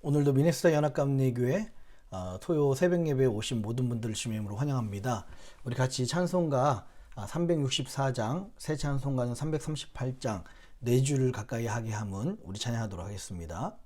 오늘도 미네소타 연합감리교회 토요 새벽 예배에 오신 모든 분들을 주님의 이름으로 환영합니다. 우리 같이 찬송가 364장, 새 찬송가는 338장, 4주를 가까이 하게 함은 우리 찬양하도록 하겠습니다.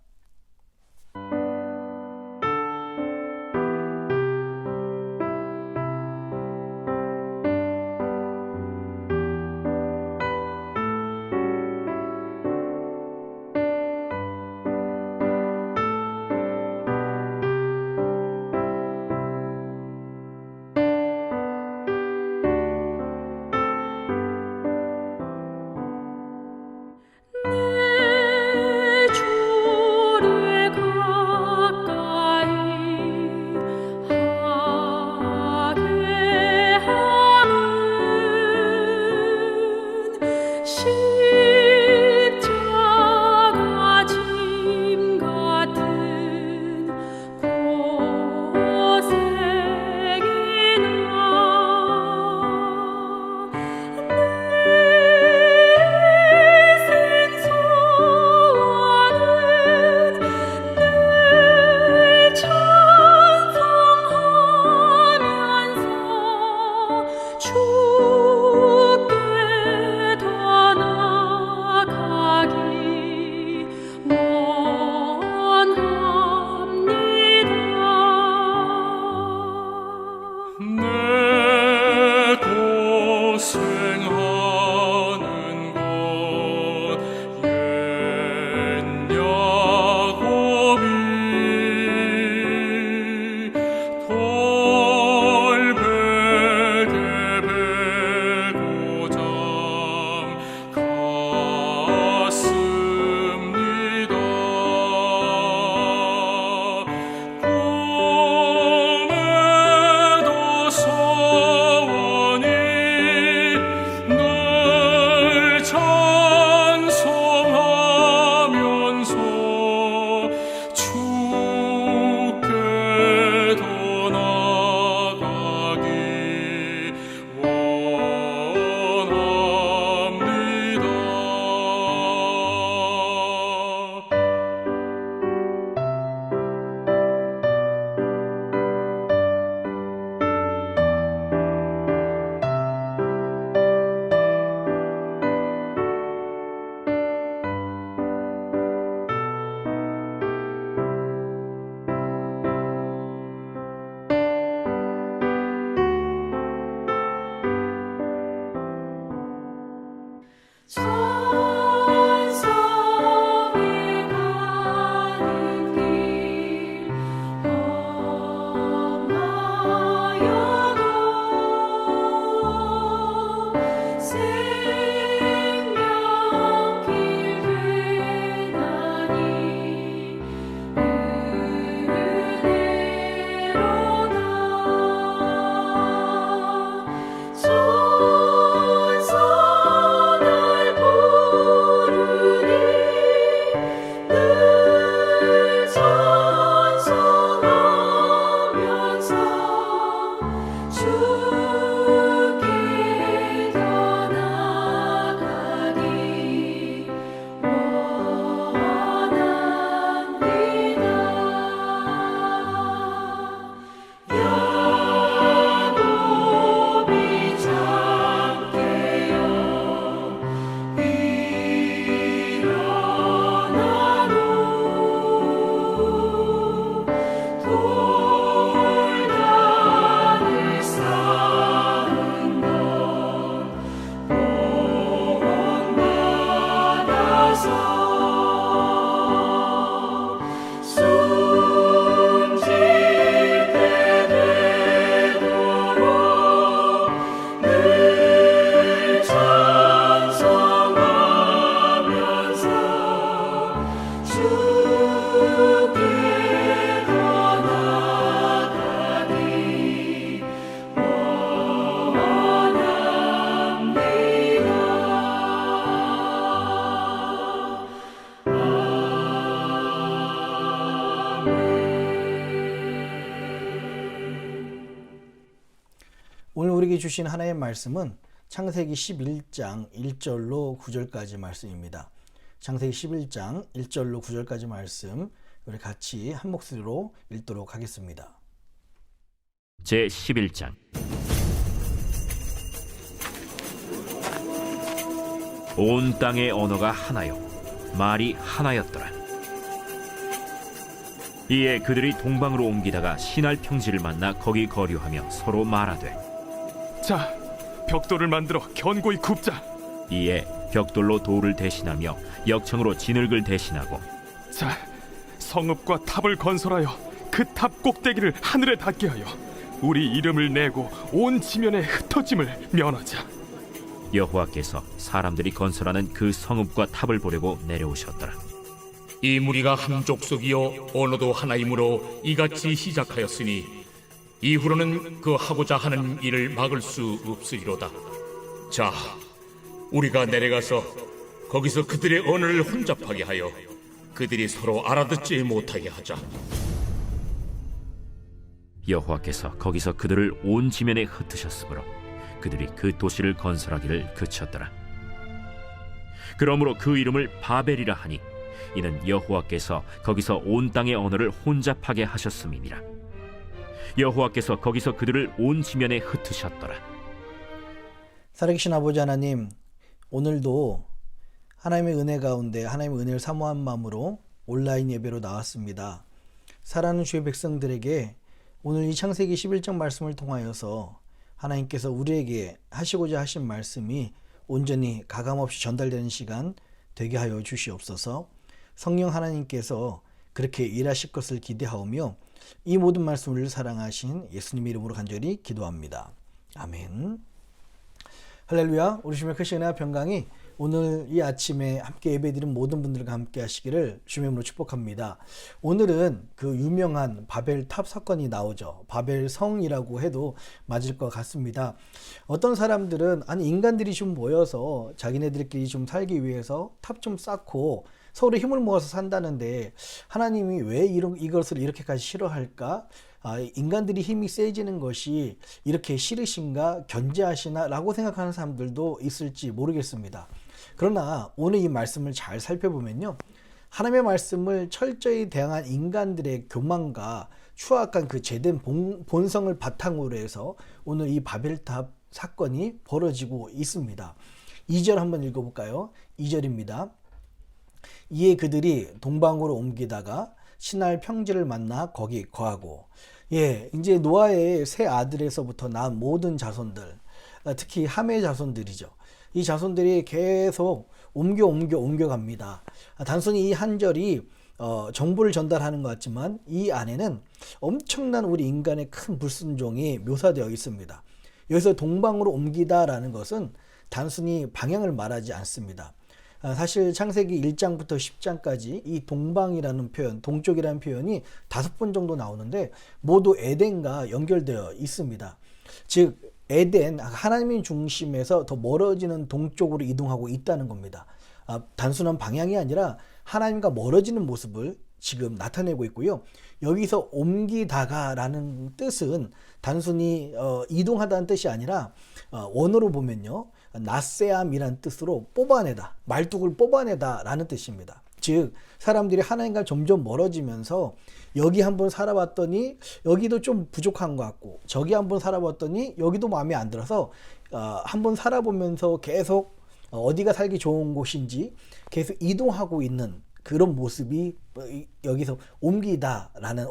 오늘 우리에게 주신 하나의 말씀은 창세기 11장 1절로 9절까지 말씀입니다. 창세기 11장 1절로 9절까지 말씀, 우리 같이 한 목소리로 읽도록 하겠습니다. 제 11장. 온 땅의 언어가 하나요 말이 하나였더라. 이에 그들이 동방으로 옮기다가 신할 평지를 만나 거기 거류하며 서로 말하되, 자, 벽돌을 만들어 견고히 굽자. 이에 벽돌로 돌을 대신하며 역청으로 진흙을 대신하고, 자, 성읍과 탑을 건설하여 그 탑 꼭대기를 하늘에 닿게 하여 우리 이름을 내고 온 지면에 흩어짐을 면하자. 여호와께서 사람들이 건설하는 그 성읍과 탑을 보려고 내려오셨더라. 이 무리가 한 족속이요 언어도 하나이므로 이같이 시작하였으니 이후로는 그 하고자 하는 일을 막을 수 없으리로다. 자, 우리가 내려가서 거기서 그들의 언어를 혼잡하게 하여 그들이 서로 알아듣지 못하게 하자. 여호와께서 거기서 그들을 온 지면에 흩으셨으므로 그들이 그 도시를 건설하기를 그쳤더라. 그러므로 그 이름을 바벨이라 하니 이는 여호와께서 거기서 온 땅의 언어를 혼잡하게 하셨음이니라. 여호와께서 거기서 그들을 온 지면에 흩으셨더라. 살아계신 아버지 하나님, 오늘도 하나님의 은혜 가운데 하나님의 은혜를 사모한 마음으로 온라인 예배로 나왔습니다. 사랑하는 주의 백성들에게 오늘 이 창세기 11장 말씀을 통하여서 하나님께서 우리에게 하시고자 하신 말씀이 온전히 가감없이 전달되는 시간 되게 하여 주시옵소서. 성령 하나님께서 그렇게 일하실 것을 기대하오며 이 모든 말씀을 사랑하신 예수님 이름으로 간절히 기도합니다. 아멘. 할렐루야. 우리 주님의 크신 은혜와 평강이 오늘 이 아침에 함께 예배드린 모든 분들과 함께 하시기를 주님의 이름으로 축복합니다. 오늘은 그 유명한 바벨탑 사건이 나오죠. 바벨성이라고 해도 맞을 것 같습니다. 어떤 사람들은 아니 인간들이 좀 모여서 자기네들끼리 좀 살기 위해서 탑 좀 쌓고 서로 힘을 모아서 산다는데 하나님이 왜 이것을 이렇게까지 싫어할까? 인간들이 힘이 세지는 것이 이렇게 싫으신가? 견제하시나? 라고 생각하는 사람들도 있을지 모르겠습니다. 그러나 오늘 이 말씀을 잘 살펴보면요, 하나님의 말씀을 철저히 대항한 인간들의 교만과 추악한 그 죄된 본성을 바탕으로 해서 오늘 이 바벨탑 사건이 벌어지고 있습니다. 2절 한번 읽어볼까요? 2절입니다. 이에 그들이 동방으로 옮기다가 신할 평지를 만나 거기 거하고. 이제 노아의 세 아들에서부터 낳은 모든 자손들, 특히 함의 자손들이죠. 이 자손들이 계속 옮겨갑니다. 단순히 이 한 절이 정보를 전달하는 것 같지만 이 안에는 엄청난 우리 인간의 큰 불순종이 묘사되어 있습니다. 여기서 동방으로 옮기다라는 것은 단순히 방향을 말하지 않습니다. 사실 창세기 1장부터 10장까지 이 동방이라는 표현, 동쪽이라는 표현이 5번 정도 나오는데 모두 에덴과 연결되어 있습니다. 즉 에덴, 하나님의 중심에서 더 멀어지는 동쪽으로 이동하고 있다는 겁니다. 단순한 방향이 아니라 하나님과 멀어지는 모습을 지금 나타내고 있고요. 여기서 옮기다가라는 뜻은 단순히 이동하다는 뜻이 아니라 원어로 보면요, 나세암이라는 뜻으로 뽑아내다, 말뚝을 뽑아내다 라는 뜻입니다. 즉 사람들이 하나님과 점점 멀어지면서 여기 한번 살아봤더니 여기도 좀 부족한 것 같고 저기 한번 살아봤더니 여기도 마음에 안 들어서 한번 살아보면서 계속 어디가 살기 좋은 곳인지 계속 이동하고 있는 그런 모습이 여기서 옮기다가라는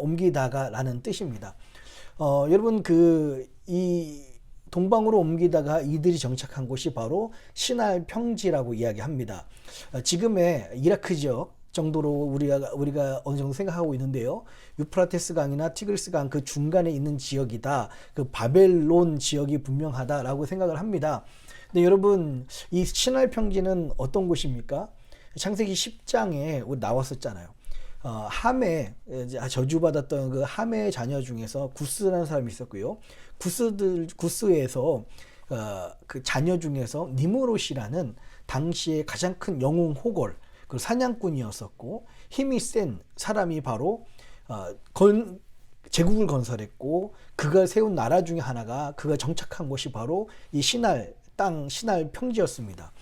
뜻입니다. 여러분 이 동방으로 옮기다가 이들이 정착한 곳이 바로 신할 평지라고 이야기합니다. 지금의 이라크 지역 정도로 우리가 어느 정도 생각하고 있는데요. 유프라테스 강이나 티그리스 강 그 중간에 있는 지역이다. 그 바벨론 지역이 분명하다라고 생각을 합니다. 근데 여러분 이 신할 평지는 어떤 곳입니까? 창세기 10장에 우리 나왔었잖아요. 함에 저주받았던 그 함의 자녀 중에서 구스라는 사람이 있었고요. 구스에서 그 자녀 중에서 니므롯이라는 당시에 가장 큰 영웅 호걸 그 사냥꾼이었었고 힘이 센 사람이 바로 제국을 건설했고 그가 세운 나라 중에 하나가 그가 정착한 곳이 바로 이 신할 평지였습니다.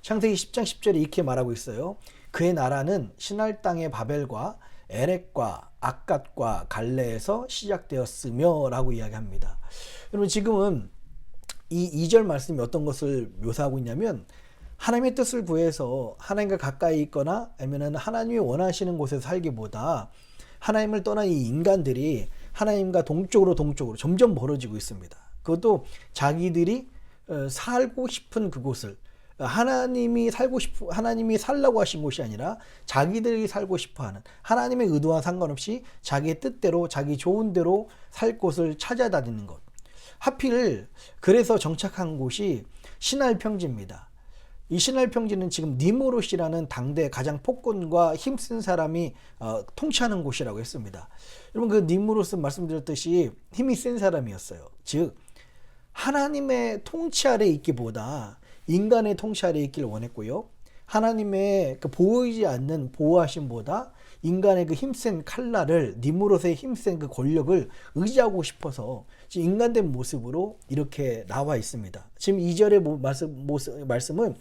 창세기 10장 10절에 이렇게 말하고 있어요. 그의 나라는 신할 땅의 바벨과 에렉과 악갓과 갈레에서 시작되었으며 라고 이야기합니다. 여러분 지금은 이 2절 말씀이 어떤 것을 묘사하고 있냐면 하나님의 뜻을 구해서 하나님과 가까이 있거나 아니면 하나님이 원하시는 곳에서 살기보다 하나님을 떠난 이 인간들이 하나님과 동쪽으로 점점 멀어지고 있습니다. 그것도 자기들이 살고 싶은 그곳을 하나님이 살라고 하신 곳이 아니라 자기들이 살고 싶어하는 하나님의 의도와 상관없이 자기의 뜻대로 자기 좋은 대로 살 곳을 찾아다니는 것. 하필 그래서 정착한 곳이 시날 평지입니다. 이 시날 평지는 지금 니무롯이라는 당대 가장 폭군과 힘센 사람이 통치하는 곳이라고 했습니다. 여러분 그 니무롯은 말씀드렸듯이 힘이 센 사람이었어요. 즉 하나님의 통치 아래 있기보다 인간의 통치 아래 있기를 원했고요. 하나님의 그 보이지 않는 보호하심보다 인간의 그 힘센 칼날을 니무롯의 힘센 그 권력을 의지하고 싶어서 지금 인간된 모습으로 이렇게 나와 있습니다. 지금 2절의 말씀은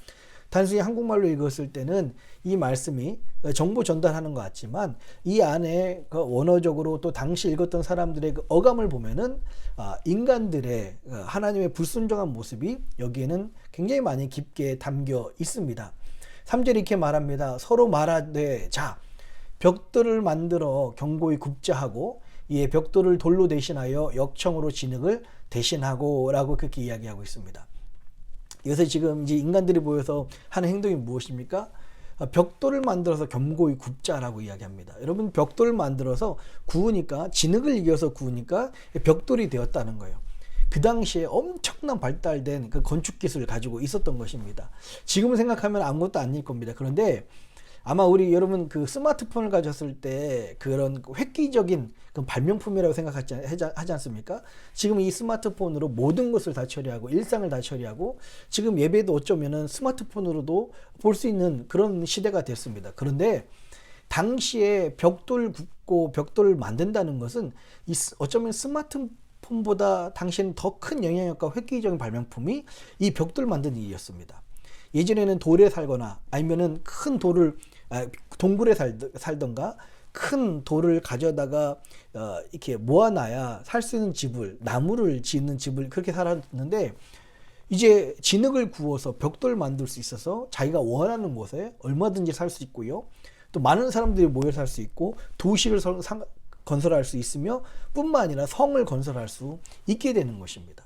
단순히 한국말로 읽었을 때는 이 말씀이 정보 전달하는 것 같지만 이 안에 그 원어적으로 또 당시 읽었던 사람들의 그 어감을 보면은 인간들의 하나님의 불순종한 모습이 여기에는 굉장히 많이 깊게 담겨 있습니다. 3절에 이렇게 말합니다. 서로 말하되 자 벽돌을 만들어 견고히 굽자 하고 이에 벽돌을 돌로 대신하여 역청으로 진흙을 대신하고 라고 그렇게 이야기하고 있습니다. 요새 지금 이제 인간들이 모여서 하는 행동이 무엇입니까? 벽돌을 만들어서 견고히 굽자라고 이야기합니다. 여러분 벽돌을 만들어서 구우니까 진흙을 이겨서 구우니까 벽돌이 되었다는 거예요. 그 당시에 엄청난 발달된 그 건축 기술을 가지고 있었던 것입니다. 지금 생각하면 아무것도 아닐 겁니다. 그런데 아마 우리 여러분 그 스마트폰을 가졌을 때 그런 획기적인 그 발명품이라고 생각하지 않습니까? 지금 이 스마트폰으로 모든 것을 다 처리하고 일상을 다 처리하고 지금 예배도 어쩌면은 스마트폰으로도 볼 수 있는 그런 시대가 됐습니다. 그런데 당시에 벽돌 굽고 벽돌을 만든다는 것은 어쩌면 스마트폰보다 당시에는 더 큰 영향력과 획기적인 발명품이 이 벽돌 만드는 일이었습니다. 예전에는 돌에 살거나 아니면은 큰 돌을 동굴에 살던가 큰 돌을 가져다가 이렇게 모아놔야 살 수 있는 집을 나무를 짓는 집을 그렇게 살았는데 이제 진흙을 구워서 벽돌 만들 수 있어서 자기가 원하는 곳에 얼마든지 살 수 있고요. 또 많은 사람들이 모여 살 수 있고 도시를 건설할 수 있으며 뿐만 아니라 성을 건설할 수 있게 되는 것입니다.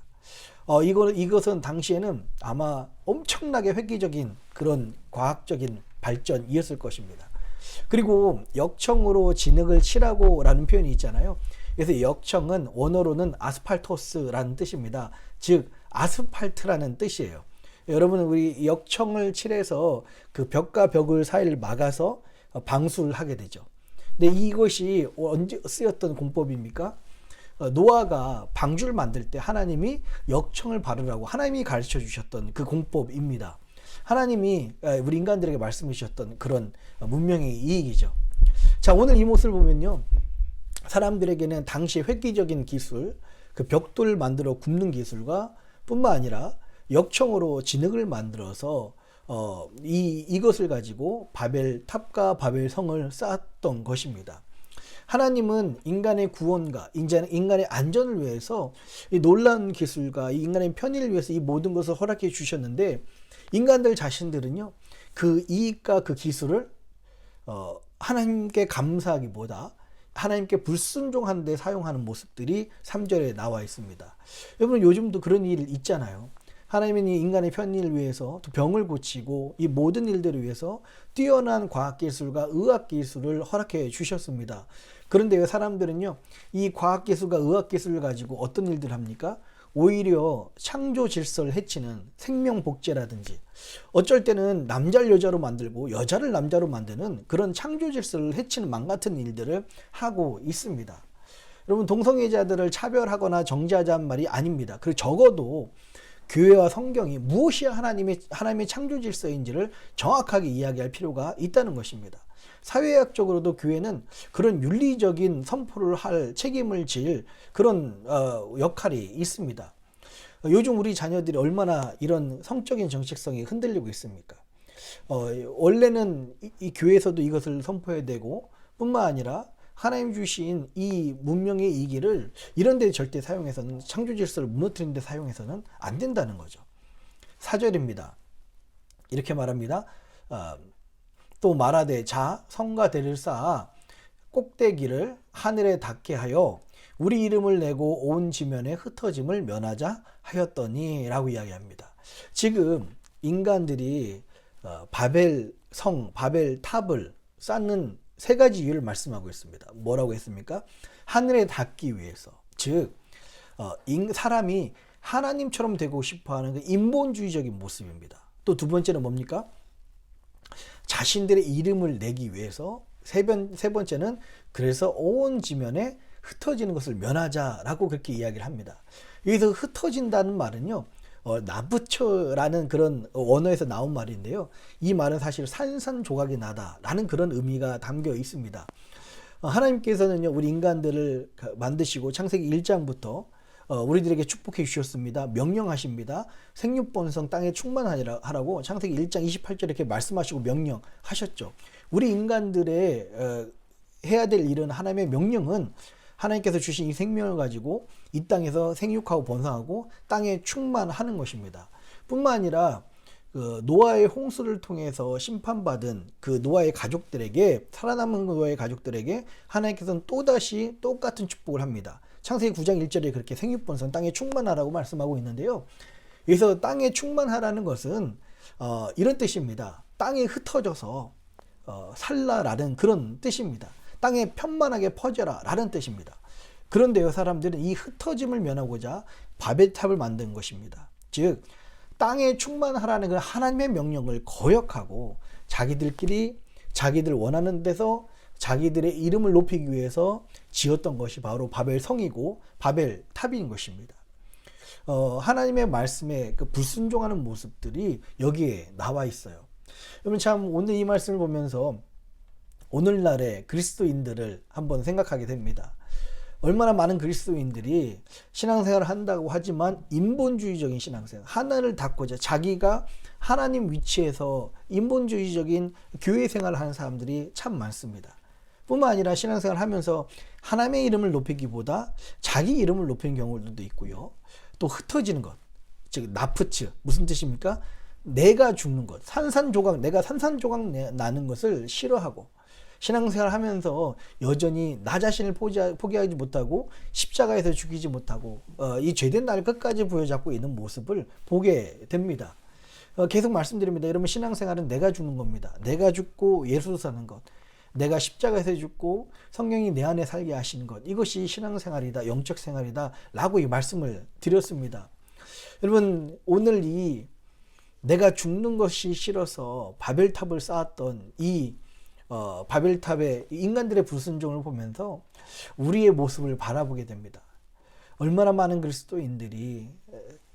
이것은 당시에는 아마 엄청나게 획기적인 그런 과학적인 발전이었을 것입니다. 그리고 역청으로 진흙을 칠하고 라는 표현이 있잖아요. 그래서 역청은 원어로는 아스팔토스라는 뜻입니다. 즉 아스팔트라는 뜻이에요. 여러분 우리 역청을 칠해서 그 벽과 벽을 사이를 막아서 방수를 하게 되죠. 근데 이것이 언제 쓰였던 공법입니까? 노아가 방주를 만들 때 하나님이 역청을 바르라고 하나님이 가르쳐 주셨던 그 공법입니다. 하나님이 우리 인간들에게 말씀해 주셨던 그런 문명의 이익이죠. 자, 오늘 이 모습을 보면요. 사람들에게는 당시 획기적인 기술, 그 벽돌을 만들어 굽는 기술과 뿐만 아니라 역청으로 진흙을 만들어서 이것을 가지고 바벨탑과 바벨성을 쌓았던 것입니다. 하나님은 인간의 구원과 인간의 안전을 위해서 이 놀라운 기술과 이 인간의 편의를 위해서 이 모든 것을 허락해 주셨는데 인간들 자신들은요 그 이익과 그 기술을 하나님께 감사하기보다 하나님께 불순종하는 데 사용하는 모습들이 3절에 나와 있습니다. 여러분 요즘도 그런 일 있잖아요. 하나님은 이 인간의 편의를 위해서 또 병을 고치고 이 모든 일들을 위해서 뛰어난 과학기술과 의학기술을 허락해 주셨습니다. 그런데 왜 사람들은요 이 과학기술과 의학기술을 가지고 어떤 일들을 합니까? 오히려 창조 질서를 해치는 생명복제라든지 어쩔 때는 남자를 여자로 만들고 여자를 남자로 만드는 그런 창조 질서를 해치는 망같은 일들을 하고 있습니다. 여러분 동성애자들을 차별하거나 정죄하자는 말이 아닙니다. 그리고 적어도 교회와 성경이 무엇이 하나님의 창조 질서인지를 정확하게 이야기할 필요가 있다는 것입니다. 사회학적으로도 교회는 그런 윤리적인 선포를 할 책임을 질 그런 역할이 있습니다. 요즘 우리 자녀들이 얼마나 이런 성적인 정체성이 흔들리고 있습니까? 원래는 이 교회에서도 이것을 선포해야 되고 뿐만 아니라 하나님 주신 이 문명의 이기를 이런 데 절대 사용해서는, 창조 질서를 무너뜨리는 데 사용해서는 안 된다는 거죠. 4절입니다. 이렇게 말합니다. 또 말하되 자 성과 대를 쌓아 꼭대기를 하늘에 닿게 하여 우리 이름을 내고 온 지면에 흩어짐을 면하자 하였더니 라고 이야기합니다. 지금 인간들이 바벨 성, 바벨 탑을 쌓는 세 가지 이유를 말씀하고 있습니다. 뭐라고 했습니까? 하늘에 닿기 위해서. 즉 사람이 하나님처럼 되고 싶어하는 그 인본주의적인 모습입니다. 또 두 번째는 뭡니까? 자신들의 이름을 내기 위해서. 세 번째는 그래서 온 지면에 흩어지는 것을 면하자라고 그렇게 이야기를 합니다. 여기서 흩어진다는 말은요, 나부처라는 그런 원어에서 나온 말인데요. 이 말은 사실 산산조각이 나다라는 그런 의미가 담겨 있습니다. 하나님께서는요, 우리 인간들을 만드시고 창세기 1장부터 우리들에게 축복해 주셨습니다. 명령하십니다. 생육번성 땅에 충만하라고 창세기 1장 28절에 이렇게 말씀하시고 명령하셨죠. 우리 인간들의 해야 될 일은, 하나님의 명령은 하나님께서 주신 이 생명을 가지고 이 땅에서 생육하고 번성하고 땅에 충만하는 것입니다. 뿐만 아니라 노아의 홍수를 통해서 심판받은 그 노아의 가족들에게, 살아남은 노아의 가족들에게 하나님께서는 또다시 똑같은 축복을 합니다. 창세기 9장 1절에 그렇게 생육번성 땅에 충만하라고 말씀하고 있는데요. 여기서 땅에 충만하라는 것은 이런 뜻입니다. 땅에 흩어져서 살라라는 그런 뜻입니다. 땅에 편만하게 퍼져라 라는 뜻입니다. 그런데요, 사람들은 이 흩어짐을 면하고자 바벨탑을 만든 것입니다. 즉 땅에 충만하라는 그 하나님의 명령을 거역하고 자기들끼리 자기들 원하는 데서 자기들의 이름을 높이기 위해서 지었던 것이 바로 바벨성이고 바벨탑인 것입니다. 하나님의 말씀에 그 불순종하는 모습들이 여기에 나와 있어요. 여러분, 참 오늘 이 말씀을 보면서 오늘날의 그리스도인들을 한번 생각하게 됩니다. 얼마나 많은 그리스도인들이 신앙생활을 한다고 하지만 인본주의적인 신앙생활, 하나를 닫고자 자기가 하나님 위치에서 인본주의적인 교회 생활을 하는 사람들이 참 많습니다. 뿐만 아니라 신앙생활을 하면서 하나님의 이름을 높이기보다 자기 이름을 높이는 경우들도 있고요. 또 흩어지는 것, 즉 나프츠, 무슨 뜻입니까? 내가 죽는 것, 내가 산산조각 나는 것을 싫어하고, 신앙생활 하면서 여전히 나 자신을 포기하지 못하고 십자가에서 죽이지 못하고 이 죄된 나를 끝까지 부여잡고 있는 모습을 보게 됩니다. 계속 말씀드립니다. 여러분, 신앙생활은 내가 죽는 겁니다. 내가 죽고 예수 사는 것, 내가 십자가에서 죽고 성령이 내 안에 살게 하시는 것, 이것이 신앙생활이다, 영적 생활이다 라고 이 말씀을 드렸습니다. 여러분, 오늘 이 내가 죽는 것이 싫어서 바벨탑을 쌓았던 이 바벨탑의 인간들의 불순종을 보면서 우리의 모습을 바라보게 됩니다. 얼마나 많은 그리스도인들이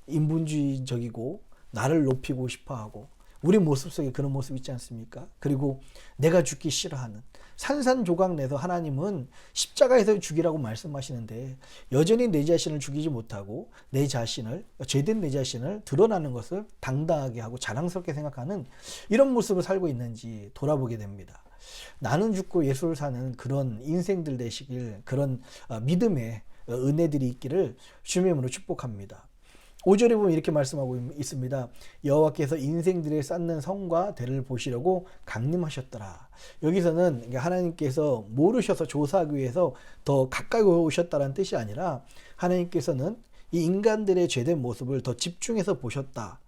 인본주의적이고 나를 높이고 싶어하고, 우리 모습 속에 그런 모습 있지 않습니까? 그리고 내가 죽기 싫어하는, 산산조각 내서 하나님은 십자가에서 죽이라고 말씀하시는데 여전히 내 자신을 죽이지 못하고 내 자신을, 죄된 내 자신을 드러나는 것을 당당하게 하고 자랑스럽게 생각하는 이런 모습을 살고 있는지 돌아보게 됩니다. 나는 죽고 예수를 사는 그런 인생들 되시길, 그런 믿음의 은혜들이 있기를 주님의 이름으로 축복합니다. 5절에 보면 이렇게 말씀하고 있습니다. 여호와께서 인생들의 쌓는 성과 대를 보시려고 강림하셨더라. 여기서는 하나님께서 모르셔서 조사하기 위해서 더 가까이 오셨다는 뜻이 아니라, 하나님께서는 이 인간들의 죄된 모습을 더 집중해서 보셨다.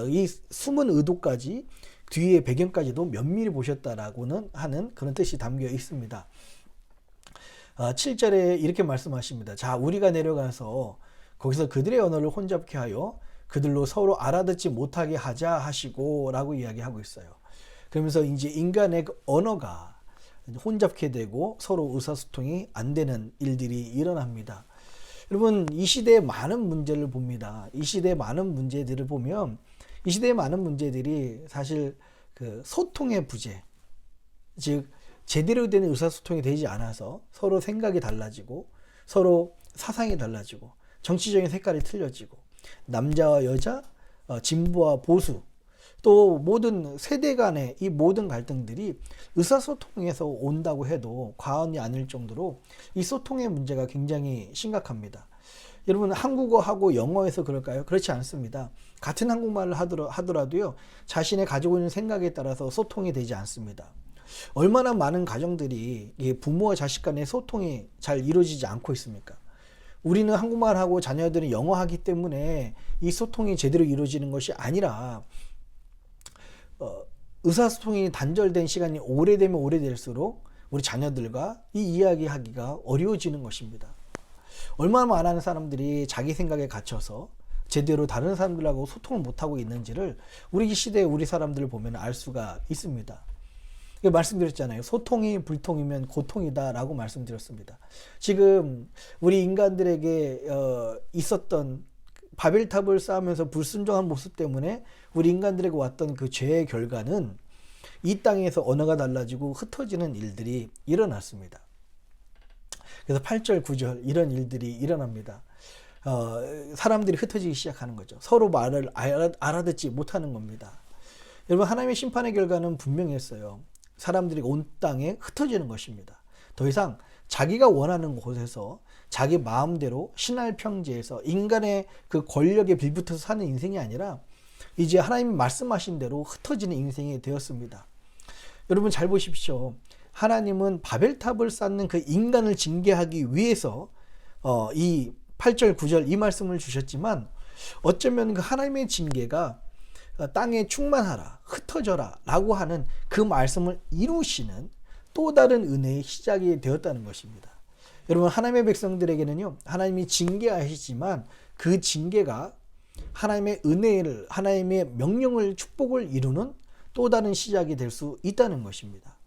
이 숨은 의도까지, 뒤의 배경까지도 면밀히 보셨다라고는 하는 그런 뜻이 담겨 있습니다. 7절에 이렇게 말씀하십니다. 자, 우리가 내려가서 거기서 그들의 언어를 혼잡케 하여 그들로 서로 알아듣지 못하게 하자 하시고 라고 이야기하고 있어요. 그러면서 이제 인간의 그 언어가 혼잡게 되고 서로 의사소통이 안 되는 일들이 일어납니다. 여러분, 이 시대의 많은 문제를 봅니다. 이 시대의 많은 문제들을 보면, 이 시대의 많은 문제들이 사실 그 소통의 부재, 즉 제대로 된 의사소통이 되지 않아서 서로 생각이 달라지고 서로 사상이 달라지고 정치적인 색깔이 틀려지고 남자와 여자, 진보와 보수, 또 모든 세대 간의 이 모든 갈등들이 의사소통에서 온다고 해도 과언이 아닐 정도로 이 소통의 문제가 굉장히 심각합니다. 여러분, 한국어하고 영어에서 그럴까요? 그렇지 않습니다. 같은 한국말을 하더라도요, 자신의 가지고 있는 생각에 따라서 소통이 되지 않습니다. 얼마나 많은 가정들이 부모와 자식 간의 소통이 잘 이루어지지 않고 있습니까? 우리는 한국말하고 자녀들은 영어하기 때문에 이 소통이 제대로 이루어지는 것이 아니라 의사소통이 단절된 시간이 오래되면 오래될수록 우리 자녀들과 이 이야기하기가 어려워지는 것입니다. 얼마나 많은 사람들이 자기 생각에 갇혀서 제대로 다른 사람들하고 소통을 못하고 있는지를 우리 시대의 우리 사람들을 보면 알 수가 있습니다. 말씀드렸잖아요. 소통이 불통이면 고통이다 라고 말씀드렸습니다. 지금 우리 인간들에게 있었던 바벨탑을 쌓으면서 불순종한 모습 때문에 우리 인간들에게 왔던 그 죄의 결과는 이 땅에서 언어가 달라지고 흩어지는 일들이 일어났습니다. 그래서 8절, 9절 이런 일들이 일어납니다. 사람들이 흩어지기 시작하는 거죠. 서로 말을 알아듣지 못하는 겁니다. 여러분, 하나님의 심판의 결과는 분명했어요. 사람들이 온 땅에 흩어지는 것입니다. 더 이상 자기가 원하는 곳에서 자기 마음대로 신할평지에서 인간의 그 권력에 빌붙어서 사는 인생이 아니라 이제 하나님이 말씀하신 대로 흩어지는 인생이 되었습니다. 여러분, 잘 보십시오. 하나님은 바벨탑을 쌓는 그 인간을 징계하기 위해서 이 8절, 9절 이 말씀을 주셨지만, 어쩌면 그 하나님의 징계가 땅에 충만하라, 흩어져라 라고 하는 그 말씀을 이루시는 또 다른 은혜의 시작이 되었다는 것입니다. 여러분, 하나님의 백성들에게는요, 하나님이 징계하시지만 그 징계가 하나님의 은혜를, 하나님의 명령을, 축복을 이루는 또 다른 시작이 될 수 있다는 것입니다.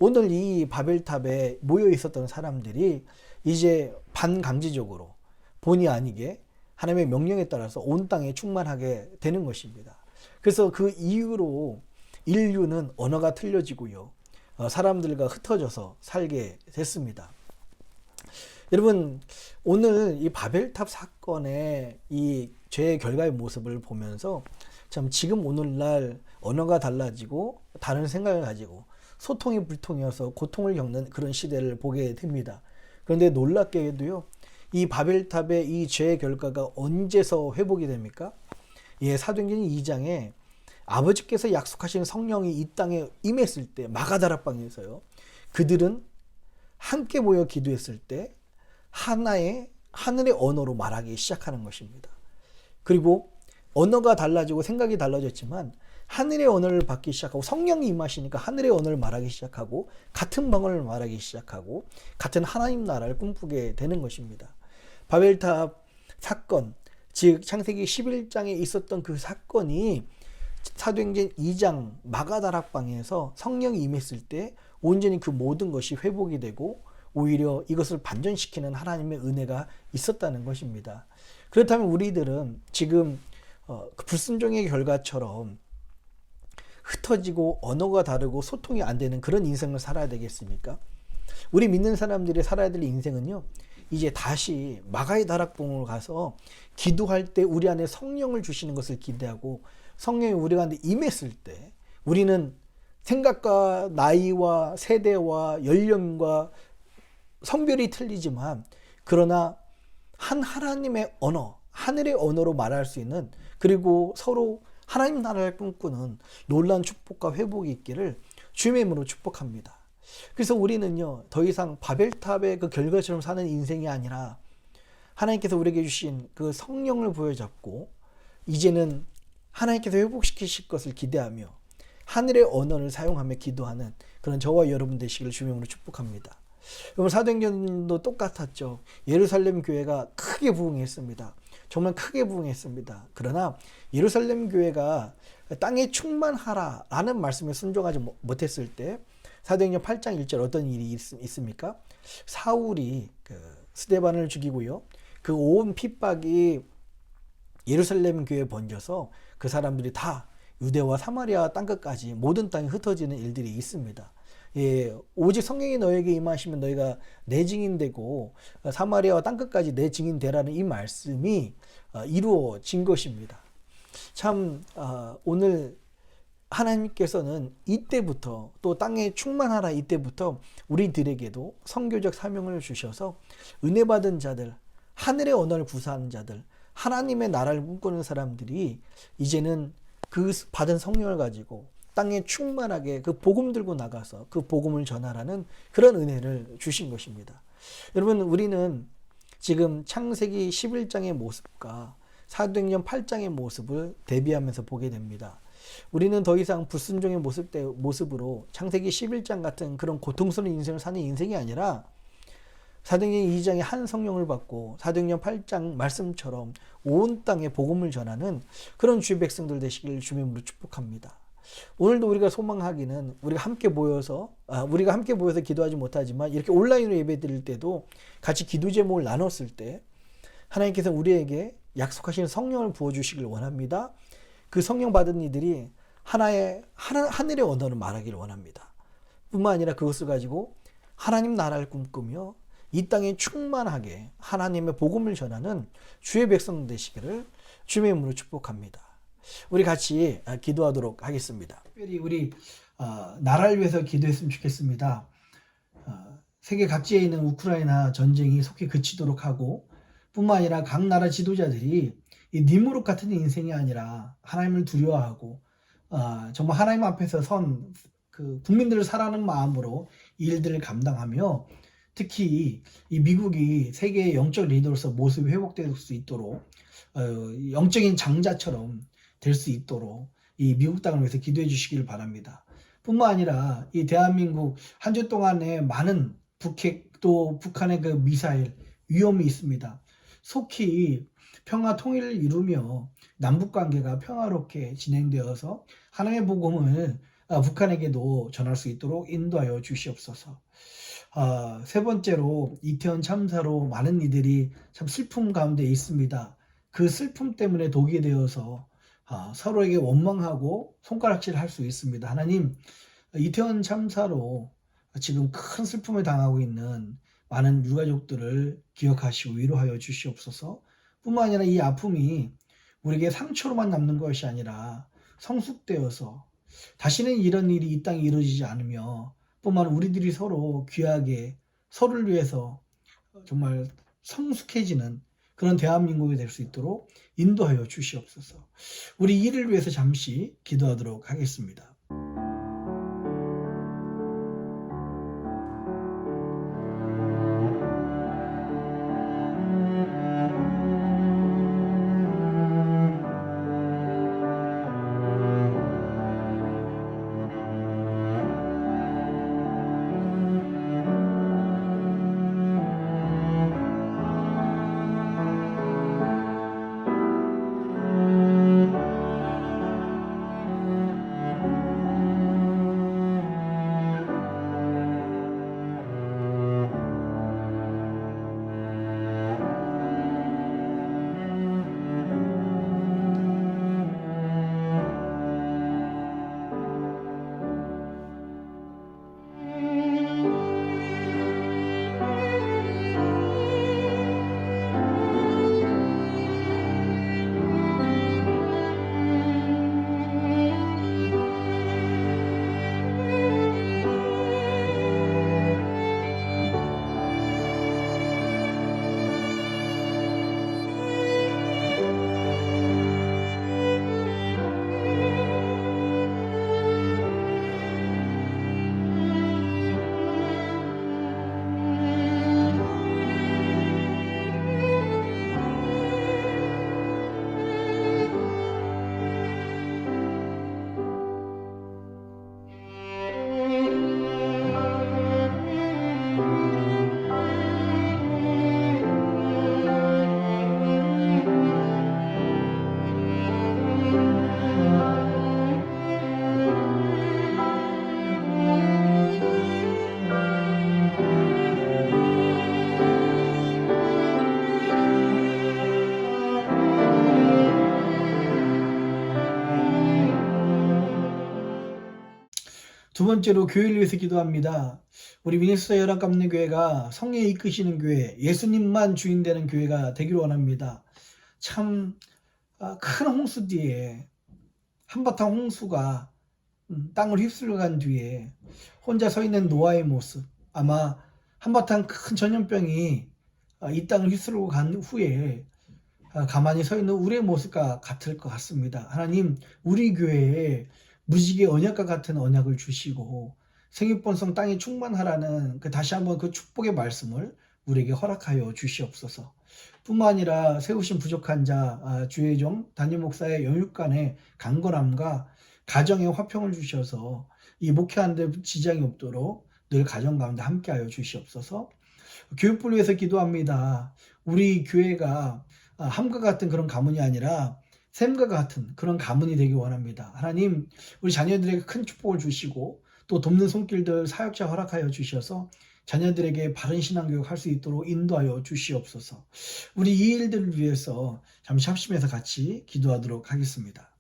오늘 이 바벨탑에 모여 있었던 사람들이 이제 반강제적으로 본의 아니게 하나님의 명령에 따라서 온 땅에 충만하게 되는 것입니다. 그래서 그 이후로 인류는 언어가 틀려지고요, 사람들과 흩어져서 살게 됐습니다. 여러분, 오늘 이 바벨탑 사건의 이 죄의 결과의 모습을 보면서 참 지금 오늘날 언어가 달라지고 다른 생각을 가지고 소통이 불통이어서 고통을 겪는 그런 시대를 보게 됩니다. 그런데 놀랍게도요, 이 바벨탑의 이 죄의 결과가 언제서 회복이 됩니까? 예, 사도행전 2장에 아버지께서 약속하신 성령이 이 땅에 임했을 때, 마가다락방에서요, 그들은 함께 모여 기도했을 때 하나의 하늘의 언어로 말하기 시작하는 것입니다. 그리고 언어가 달라지고 생각이 달라졌지만 하늘의 언어를 받기 시작하고, 성령이 임하시니까 하늘의 언어를 말하기 시작하고, 같은 방언을 말하기 시작하고, 같은 하나님 나라를 꿈꾸게 되는 것입니다. 바벨탑 사건, 즉 창세기 11장에 있었던 그 사건이 사도행전 2장 마가다락방에서 성령이 임했을 때 온전히 그 모든 것이 회복이 되고 오히려 이것을 반전시키는 하나님의 은혜가 있었다는 것입니다. 그렇다면 우리들은 지금 그 불순종의 결과처럼 흩어지고 언어가 다르고 소통이 안 되는 그런 인생을 살아야 되겠습니까? 우리 믿는 사람들이 살아야 될 인생은요, 이제 다시 마가의 다락방으로 가서 기도할 때 우리 안에 성령을 주시는 것을 기대하고, 성령이 우리 가운데 임했을 때 우리는 생각과 나이와 세대와 연령과 성별이 틀리지만, 그러나 한 하나님의 언어, 하늘의 언어로 말할 수 있는, 그리고 서로 하나님 나라를 꿈꾸는 놀라운 축복과 회복이 있기를 주님의 이름으로 축복합니다. 그래서 우리는요, 더 이상 바벨탑의 그 결과처럼 사는 인생이 아니라 하나님께서 우리에게 주신 그 성령을 부여잡고 이제는 하나님께서 회복시키실 것을 기대하며 하늘의 언어를 사용하며 기도하는 그런 저와 여러분 되시기를 주님의 이름으로 축복합니다. 여러분, 사도행전도 똑같았죠. 예루살렘 교회가 크게 부흥했습니다. 정말 크게 부흥했습니다. 그러나 예루살렘 교회가 땅에 충만하라 라는 말씀에 순종하지 못했을 때 사도행전 8장 1절 어떤 일이 있습니까? 사울이 스데반을 죽이고요, 그 온 핍박이 예루살렘 교회에 번져서 그 사람들이 다 유대와 사마리아 땅끝까지 모든 땅에 흩어지는 일들이 있습니다. 예, 오직 성령이 너에게 임하시면 너희가 내 증인되고 사마리아와 땅끝까지 내 증인되라는 이 말씀이 이루어진 것입니다. 참 오늘 하나님께서는 이때부터, 또 땅에 충만하라 이때부터 우리들에게도 선교적 사명을 주셔서 은혜 받은 자들, 하늘의 언어를 구사하는 자들, 하나님의 나라를 꿈꾸는 사람들이 이제는 그 받은 성령을 가지고 땅에 충만하게 그 복음 들고 나가서 그 복음을 전하라는 그런 은혜를 주신 것입니다. 여러분, 우리는 지금 창세기 11장의 모습과 사도행전 8장의 모습을 대비하면서 보게 됩니다. 우리는 더 이상 불순종의 모습으로 창세기 11장 같은 그런 고통스러운 인생을 사는 인생이 아니라 사도행전 2장의 한 성령을 받고 사도행전 8장 말씀처럼 온 땅에 복음을 전하는 그런 주의 백성들 되시기를 주의 이름으로 축복합니다. 오늘도 우리가 소망하기는 우리가 함께 모여서 기도하지 못하지만 이렇게 온라인으로 예배드릴 때도 같이 기도 제목을 나눴을 때 하나님께서 우리에게 약속하신 성령을 부어주시길 원합니다. 그 성령 받은 이들이 하늘의 언어를 말하기를 원합니다. 뿐만 아니라 그것을 가지고 하나님 나라를 꿈꾸며 이 땅에 충만하게 하나님의 복음을 전하는 주의 백성 되시기를 주의 이름으로 축복합니다. 우리 같이 기도하도록 하겠습니다. 특별히 우리 나라를 위해서 기도했으면 좋겠습니다. 세계 각지에 있는 우크라이나 전쟁이 속히 그치도록 하고, 뿐만 아니라 각 나라 지도자들이 이 니무롯 같은 인생이 아니라 하나님을 두려워하고 정말 하나님 앞에서 선 그 국민들을 사랑하는 마음으로 이 일들을 감당하며, 특히 이 미국이 세계의 영적 리더로서 모습이 회복될 수 있도록 영적인 장자처럼 될 수 있도록 이 미국 땅을 위해서 기도해 주시기를 바랍니다. 뿐만 아니라 이 대한민국 한 주 동안에 많은 북핵 또 북한의 그 미사일 위험이 있습니다. 속히 평화 통일을 이루며 남북 관계가 평화롭게 진행되어서 하나님의 복음을 북한에게도 전할 수 있도록 인도하여 주시옵소서. 세 번째로 이태원 참사로 많은 이들이 참 슬픔 가운데 있습니다. 그 슬픔 때문에 독이 되어서 서로에게 원망하고 손가락질 할 수 있습니다. 하나님, 이태원 참사로 지금 큰 슬픔을 당하고 있는 많은 유가족들을 기억하시고 위로하여 주시옵소서. 뿐만 아니라 이 아픔이 우리에게 상처로만 남는 것이 아니라 성숙되어서 다시는 이런 일이 이 땅에 이루어지지 않으며, 뿐만 아니라 우리들이 서로 귀하게 서로를 위해서 정말 성숙해지는 그런 대한민국이 될 수 있도록 인도하여 주시옵소서. 우리 이를 위해서 잠시 기도하도록 하겠습니다. 두 번째로 교회를 위해서 기도합니다. 우리 미네소타 열왕감리교회가 성령이 이끄시는 교회, 예수님만 주인 되는 교회가 되기를 원합니다. 참 큰 홍수 뒤에 한바탕 홍수가 땅을 휩쓸려 간 뒤에 혼자 서 있는 노아의 모습, 아마 한바탕 큰 전염병이 이 땅을 휩쓸고 간 후에 가만히 서 있는 우리의 모습과 같을 것 같습니다. 하나님, 우리 교회에 무지개 언약과 같은 언약을 주시고 생육번성 땅에 충만하라는 다시 한번 그 축복의 말씀을 우리에게 허락하여 주시옵소서. 뿐만 아니라 세우신 부족한 자 주의 종 담임 목사의 영육간의 강건함과 가정의 화평을 주셔서 이 목회하는 데 지장이 없도록 늘 가정 가운데 함께하여 주시옵소서. 교육부를 위해서 기도합니다. 우리 교회가 함과 같은 그런 가문이 아니라 샘과 같은 그런 가문이 되기 원합니다. 하나님, 우리 자녀들에게 큰 축복을 주시고 또 돕는 손길들 사역자 허락하여 주셔서 자녀들에게 바른 신앙교육 할 수 있도록 인도하여 주시옵소서. 우리 이 일들을 위해서 잠시 합심해서 같이 기도하도록 하겠습니다.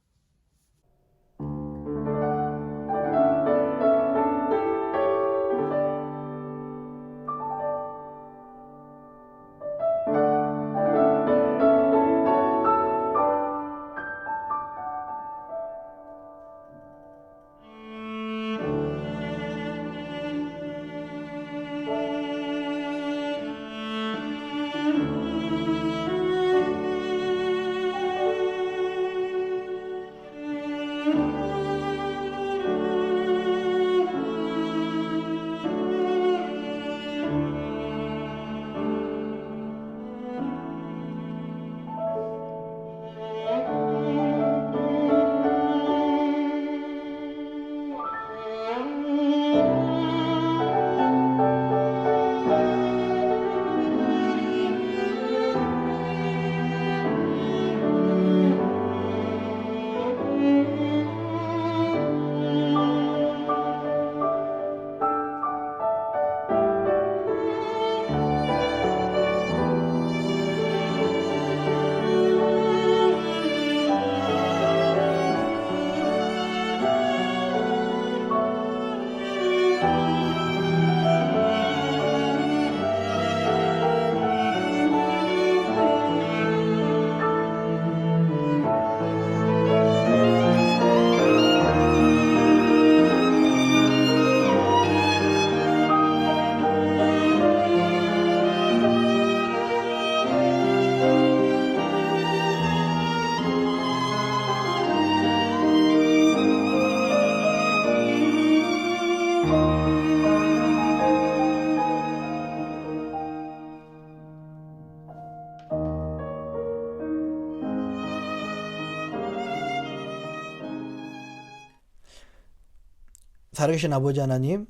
살아계신 아버지 하나님,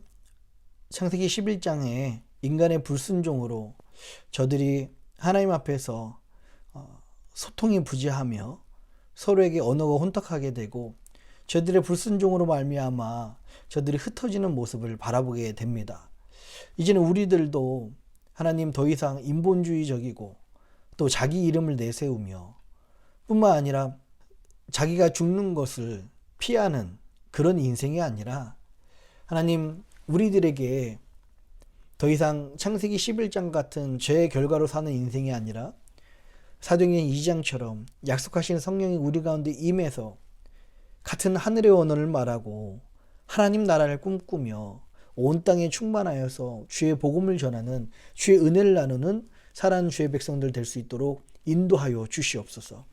창세기 11장에 인간의 불순종으로 저들이 하나님 앞에서 소통이 부재하며 서로에게 언어가 혼탁하게 되고 저들의 불순종으로 말미암아 저들이 흩어지는 모습을 바라보게 됩니다. 이제는 우리들도 하나님 더 이상 인본주의적이고 또 자기 이름을 내세우며 뿐만 아니라 자기가 죽는 것을 피하는 그런 인생이 아니라 하나님, 우리들에게 더 이상 창세기 11장 같은 죄의 결과로 사는 인생이 아니라 사도행전 2장처럼 약속하신 성령이 우리 가운데 임해서 같은 하늘의 언어를 말하고 하나님 나라를 꿈꾸며 온 땅에 충만하여서 주의 복음을 전하는 주의 은혜를 나누는 살아가는 주의 백성들 될 수 있도록 인도하여 주시옵소서.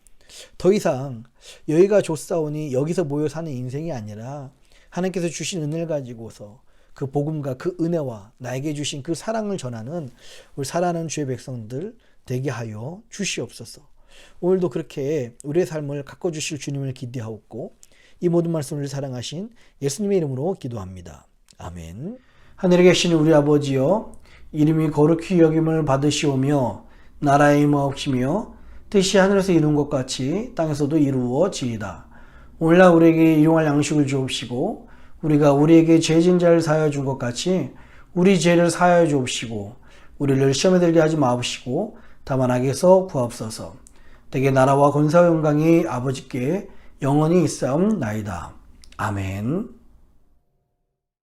더 이상 여기가 좋사오니 여기서 모여 사는 인생이 아니라 하나님께서 주신 은혜를 가지고서 그 복음과 그 은혜와 나에게 주신 그 사랑을 전하는 우리 살아가는 주의 백성들 되게 하여 주시옵소서. 오늘도 그렇게 우리의 삶을 가꿔주실 주님을 기대하옵고 이 모든 말씀을 사랑하신 예수님의 이름으로 기도합니다. 아멘. 하늘에 계신 우리 아버지여, 이름이 거룩히 여김을 받으시오며 나라의 임하옵시며 뜻이 하늘에서 이룬 것 같이 땅에서도 이루어지이다. 오늘날 우리에게 일용할 양식을 주옵시고 우리가 우리에게 죄진 자를 사하여 준 것 같이 우리 죄를 사하여 주옵시고 우리를 시험에 들게 하지 마옵시고 다만 악에서 구하옵소서. 대개 나라와 권세와 영광이 아버지께 영원히 있사옵나이다. 아멘.